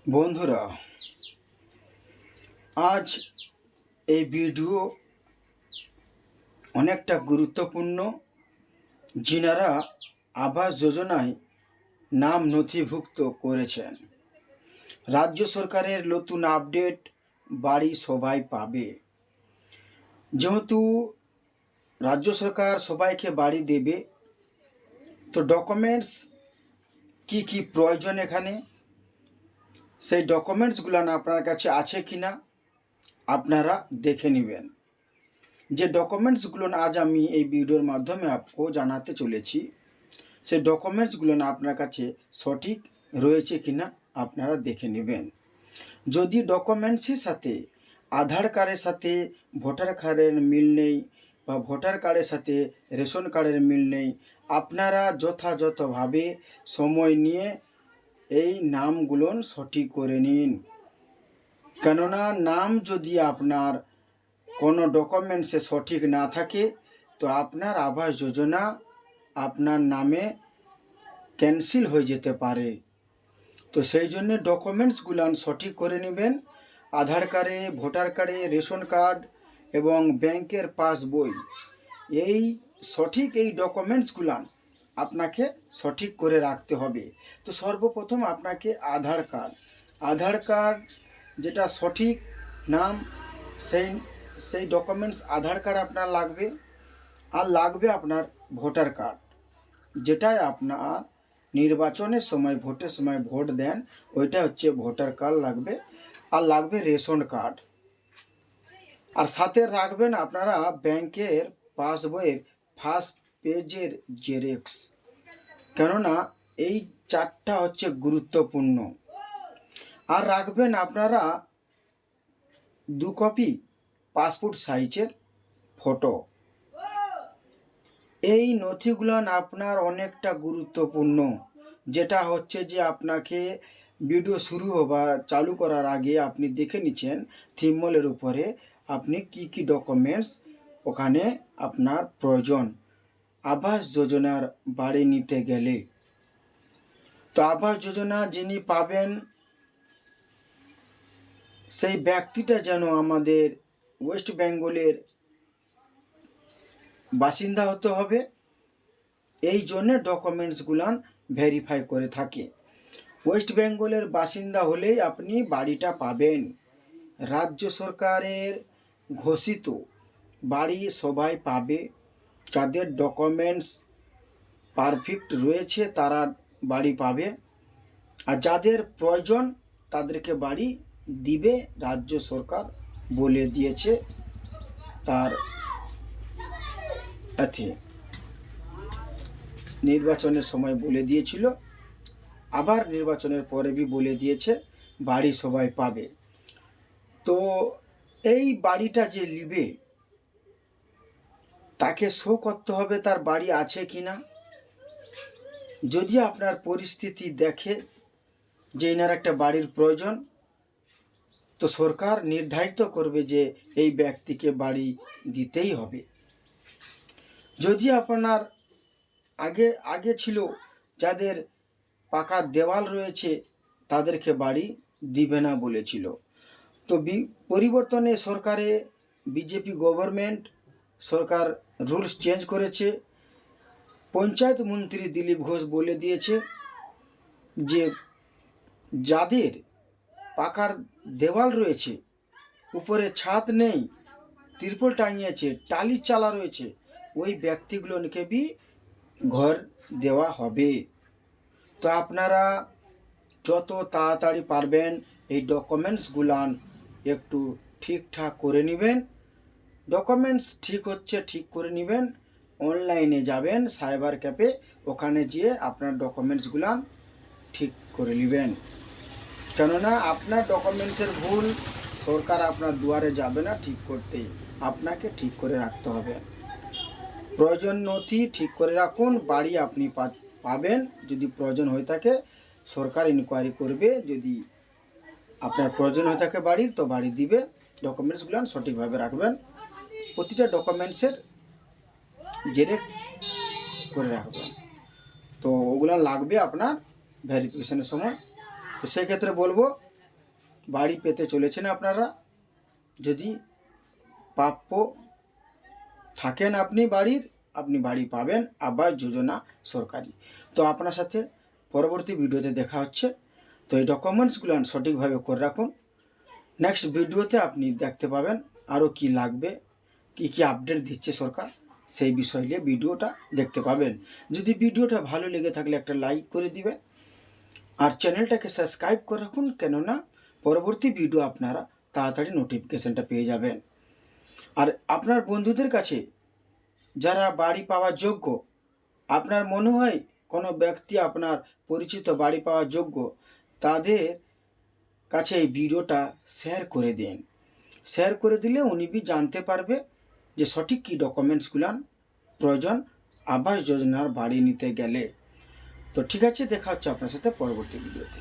বন্ধুরা, আজ এই ভিডিও অনেকটা গুরুত্বপূর্ণ। যিনারা আবাস যোজনায় নাম নথিভুক্ত করেছেন, রাজ্য সরকারের নতুন আপডেট, বাড়ি সবাই পাবে। যেহেতু রাজ্য সরকার সবাইকে বাড়ি দেবে, তো ডকুমেন্টস কি কি প্রয়োজন, এখানে সেই ডকুমেন্টসগুলো আপনার কাছে আছে কিনা আপনারা দেখে নেবেন। যে ডকুমেন্টসগুলো আজ আমি এই ভিডিওর মাধ্যমে আপকো জানাতে চলেছি, সেই ডকুমেন্টসগুলো আপনার কাছে সঠিক রয়েছে কিনা আপনারা দেখে নেবেন। যদি ডকুমেন্টসের সাথে আধার কার্ডের সাথে ভোটার কার্ডের মিল নেই বা ভোটার কার্ডের সাথে রেশন কার্ডের মিল নেই, আপনারা যথাযথভাবে সময় নিয়ে এই নামগুলো সঠিক করে নিন। কেননা নাম যদি আপনার কোনো ডকুমেন্টসে সঠিক না থাকে, তো আপনার আবাস যোজনা আপনার নামে ক্যান্সেল হয়ে যেতে পারে। তো সেই জন্য ডকুমেন্টসগুলো সঠিক করে নেবেন। আধার কার্ডে, ভোটার কার্ডে, রেশন কার্ড এবং ব্যাংকের পাসবই, এই সঠিক এই ডকুমেন্টসগুলো আপনাকে সঠিক করে রাখতে হবে। তো সর্বপ্রথম আপনাকে আধার কার্ড যেটা সঠিক নাম, সেই ডকুমেন্টস আধার কার্ড আপনার লাগবে। আর লাগবে আপনার ভোটার কার্ড, যেটাই আপনার নির্বাচনের সময় ভোটের সময় ভোট দেন, ওইটা হচ্ছে ভোটার কার্ড লাগবে। আর লাগবে রেশন কার্ড। আর সাথে রাখবেন আপনারা ব্যাংকের পাসবইয়ের ফার্স্ট পেজের জেরক্স। কেননা এই চারটা হচ্ছে গুরুত্বপূর্ণ। আর রাখবেন আপনারা 2 কপি পাসপোর্ট সাইজের ফটো। এই নথিগুলো আপনার অনেকটা গুরুত্বপূর্ণ, যেটা হচ্ছে যে আপনাকে ভিডিও শুরু হবার চালু করার আগে আপনি দেখে নিচ্ছেন থিমলের উপরে আপনি কি কি ডকুমেন্টস ওখানে আপনার প্রয়োজন আবাস যোজনার বাড়ি নিতে গেলে। তো আবাস যোজনা যিনি পাবেন, সেই ব্যক্তিটা যেন আমাদের ওয়েস্ট বেঙ্গলের বাসিন্দা হতে হবে। এই জন্যে ডকুমেন্টসগুলো ভেরিফাই করে থাকে। ওয়েস্ট বেঙ্গলের বাসিন্দা হলেই আপনি বাড়িটা পাবেন। রাজ্য সরকারের ঘোষিত বাড়ি সবাই পাবে। যাদের ডকুমেন্টস পারফেক্ট রয়েছে তারা বাড়ি পাবে। আর যাদের প্রয়োজন তাদেরকে বাড়ি দিবে, রাজ্য সরকার বলে দিয়েছে তার সাথে নির্বাচনের সময় বলে দিয়েছিল, আবার নির্বাচনের পরে বলে দিয়েছে বাড়ি সবাই পাবে। তো এই বাড়িটা যে নিবে তাকে শো করতে হবে তার বাড়ি আছে কিনা। যদি আপনার পরিস্থিতি দেখে যে এনার একটা বাড়ির প্রয়োজন, তো সরকার নির্ধারিত করবে যে এই ব্যক্তিকে বাড়ি দিতেই হবে। যদি আপনার আগে ছিল যাদের পাকা দেওয়াল রয়েছে তাদেরকে বাড়ি দিবে না বলেছিল, তো পরিবর্তনে সরকারে বিজেপি গভর্নমেন্ট সরকার রুলস চেঞ্জ করেছে। পঞ্চায়েত মন্ত্রী দিলীপ ঘোষ বলে দিয়েছে যে যাদের পাকার দেওয়াল রয়েছে, উপরে ছাদ নেই, তিরপল টাঙিয়েছে, টালির চালা রয়েছে, ওই ব্যক্তিগুলোকে ঘর দেওয়া হবে। তো আপনারা যত তাড়াতাড়ি পারবেন এই ডকুমেন্টসগুলান একটু ঠিকঠাক করে নেবেন। ডকুমেন্টস ঠিক হচ্ছে ঠিক করে নেবেন। অনলাইনে যাবেন সাইবার ক্যাফে, ওখানে গিয়ে আপনার ডকুমেন্টসগুলান ঠিক করে নেবেন। কেননা আপনার ডকুমেন্টসের ভুল সরকার আপনার দুয়ারে যাবে না ঠিক করতে, আপনাকে ঠিক করে রাখতে হবে। প্রয়োজন নথি ঠিক করে রাখুন, বাড়ি আপনি পাবেন। যদি প্রয়োজন হয়ে থাকে সরকার ইনকোয়ারি করবে, যদি আপনার প্রয়োজন হয়ে থাকে বাড়ির, তো বাড়ি দিবে। ডকুমেন্টসগুলো সঠিকভাবে রাখবেন, প্রতিটা ডকুমেন্টসের জেরক্স করে রাখবেন। তো ওগুলো লাগবে আপনার ভেরিফিকেশনের সময়। তো সেক্ষেত্রে বলবো বাড়ি পেতে চলেছেন আপনারা। যদি প্রাপ্য থাকেন আপনি বাড়ি পাবেন আবাস যোজনা সরকারি। তো আপনার সাথে পরবর্তী ভিডিওতে দেখা হচ্ছে। তো এই ডকুমেন্টসগুলো সঠিকভাবে করে রাখুন। নেক্সট ভিডিওতে আপনি দেখতে পাবেন আরও কি লাগবে, কি কি আপডেট দিচ্ছে সরকার, সেই বিষয় নিয়ে ভিডিওটা দেখতে পাবেন। যদি ভিডিওটা ভালো লেগে থাকলে একটা লাইক করে দিবেন আর চ্যানেলটাকে সাবস্ক্রাইব করে রাখুন, কেননা পরবর্তী ভিডিও আপনারা তাড়াতাড়ি নোটিফিকেশানটা পেয়ে যাবেন। আর আপনার বন্ধুদের কাছে যারা বাড়ি পাওয়ার যোগ্য, আপনার মনে হয় কোনো ব্যক্তি আপনার পরিচিত বাড়ি পাওয়ার যোগ্য, তাদের কাছে এই ভিডিওটা শেয়ার করে দিন। শেয়ার করে দিলে উনি বি জানতে পারবে যে সঠিক কী ডকুমেন্টসগুলো প্রয়োজন আবাস যোজনার বাড়ি নিতে গেলে। তো ঠিক আছে, দেখা হচ্ছে আপনার সাথে পরবর্তী ভিডিওতে।